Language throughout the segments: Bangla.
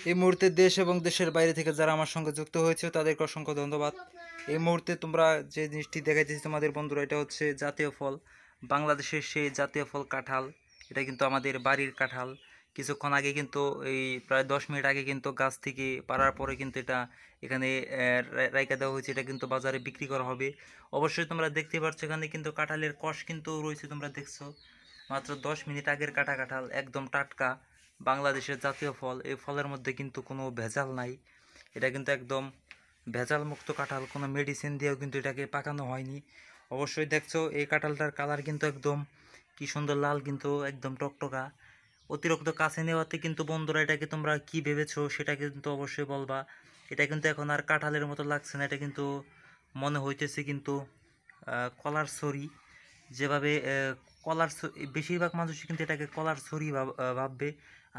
এই মুহূর্তে দেশ এবং দেশের বাইরে থেকে যারা আমার সঙ্গে যুক্ত হয়েছে তাদেরকে অসংখ্য ধন্যবাদ। এই মুহূর্তে তোমরা যে জিনিসটি দেখাইতেছি তোমাদের বন্ধুরা, এটা হচ্ছে জাতীয় ফল, বাংলাদেশের সেই জাতীয় ফল কাঁঠাল। এটা কিন্তু আমাদের বাড়ির কাঁঠাল। কিছুক্ষণ আগে কিন্তু এই প্রায় 10 মিনিট আগে কিন্তু গাছ থেকে পাড়ার পরে কিন্তু এটা এখানে রাইখা দেওয়া হয়েছে। এটা কিন্তু বাজারে বিক্রি করা হবে। অবশ্যই তোমরা দেখতে পাচ্ছ এখানে কিন্তু কাঁঠালের কষ কিন্তু রয়েছে, তোমরা দেখছো। মাত্র 10 মিনিট আগের কাটা কাঁঠাল, একদম টাটকা, বাংলাদেশের জাতীয় ফল। এই ফলের মধ্যে কিন্তু কোনো ভেজাল নাই। এটা কিন্তু একদম ভেজাল মুক্ত কাঁঠাল, কোনো মেডিসিন দিয়েও কিন্তু এটাকে পাকানো হয়নি। অবশ্যই দেখছো এই কাঁঠালটার কালার কিন্তু একদম কি সুন্দর লাল, কিন্তু একদম টকটকা। অতিরিক্ত কাছে নেওয়াতে কিন্তু বন্ধুরা এটাকে তোমরা কি ভেবেছো সেটা কিন্তু অবশ্যই বলবা। এটা কিন্তু এখন আর কাঁঠালের মতো লাগছে না, এটা কিন্তু মনে হইতেছে কিন্তু কলার ছড়ি। যেভাবে কলার বেশিরভাগ মানুষই কিন্তু এটাকে কলার ছড়ি ভাববে।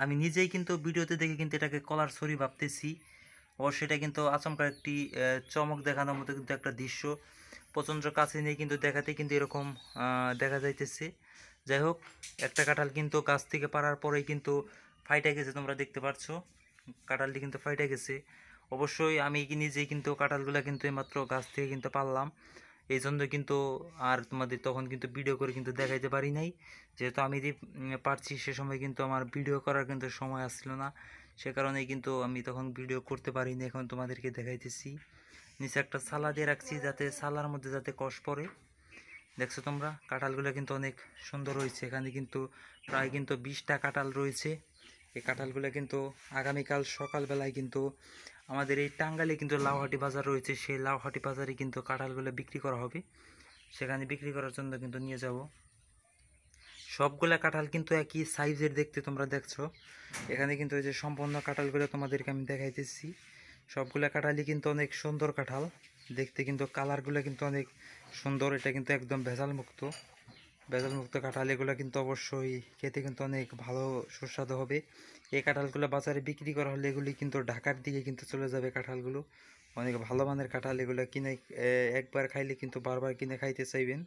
আমি নিজেই কিন্তু ভিডিওতে দেখে কিন্তু এটাকে কলার ছড়ি ভাবতেছি। অবশ্যই এটা কিন্তু আচমকা একটি চমক দেখানোর মতো কিন্তু একটা দৃশ্য। প্রচণ্ড কাছে নিয়ে কিন্তু দেখাতে কিন্তু এরকম দেখা যাইতেছে। যাই হোক, একটা কাঁঠাল কিন্তু গাছ থেকে পাড়ার পরেই কিন্তু ফাইটে গেছে, তোমরা দেখতে পাচ্ছ কাঁঠালটি কিন্তু ফাইটে গেছে। অবশ্যই আমি নিজেই কিন্তু কাঁঠালগুলো কিন্তু এইমাত্র গাছ থেকে কিন্তু পারলাম। এই জন্য কিন্তু আর তোমাদের তখন কিন্তু ভিডিও করে কিন্তু দেখাইতে পারি নাই, যেহেতু আমি যে পারছি সে সময় কিন্তু আমার ভিডিও করার কিন্তু সময় আসছিল না। সে কারণেই কিন্তু আমি তখন ভিডিও করতে পারিনি। এখন তোমাদেরকে দেখাইতেছি। নিচে একটা ছালা দিয়ে রাখছি যাতে ছালার মধ্যে যাতে কষ পড়ে। দেখছো তোমরা কাঁঠালগুলো কিন্তু অনেক সুন্দর হয়েছে। এখানে কিন্তু প্রায় কিন্তু 20টা কাঁঠাল রয়েছে। এই কাঁঠালগুলো কিন্তু আগামীকাল সকালবেলায় কিন্তু আমাদের এই টাঙ্গাইলে কিন্তু লাউহাটি বাজার রয়েছে, সেই লাউহাটি বাজারে কিন্তু কাঁঠালগুলো বিক্রি করা হবে। সেখানে বিক্রি করার জন্য কিন্তু নিয়ে যাব। সবগুলা কাঁঠাল কিন্তু একই সাইজের দেখতে, তোমরা দেখছো। এখানে কিন্তু এই যে সম্পূর্ণ কাঁঠালগুলো তোমাদেরকে আমি দেখাইতেছি। সবগুলা কাঁঠালই কিন্তু অনেক সুন্দর কাঁঠাল দেখতে, কিন্তু কালারগুলো কিন্তু অনেক সুন্দর। এটা কিন্তু একদম ভেজাল মুক্ত, ভেজাল মুক্ত কাঁঠাল। এগুলো কিন্তু অবশ্যই খেতে কিন্তু অনেক ভালো সুস্বাদু হবে। এই কাঁঠালগুলো বাজারে বিক্রি করা হলে এগুলি কিন্তু ঢাকার দিকে কিন্তু চলে যাবে কাঁঠালগুলো। অনেক ভালো মানের কাঁঠাল, এগুলো কিনে একবার খাইলে কিন্তু বারবার কিনে খাইতে চাইবেন।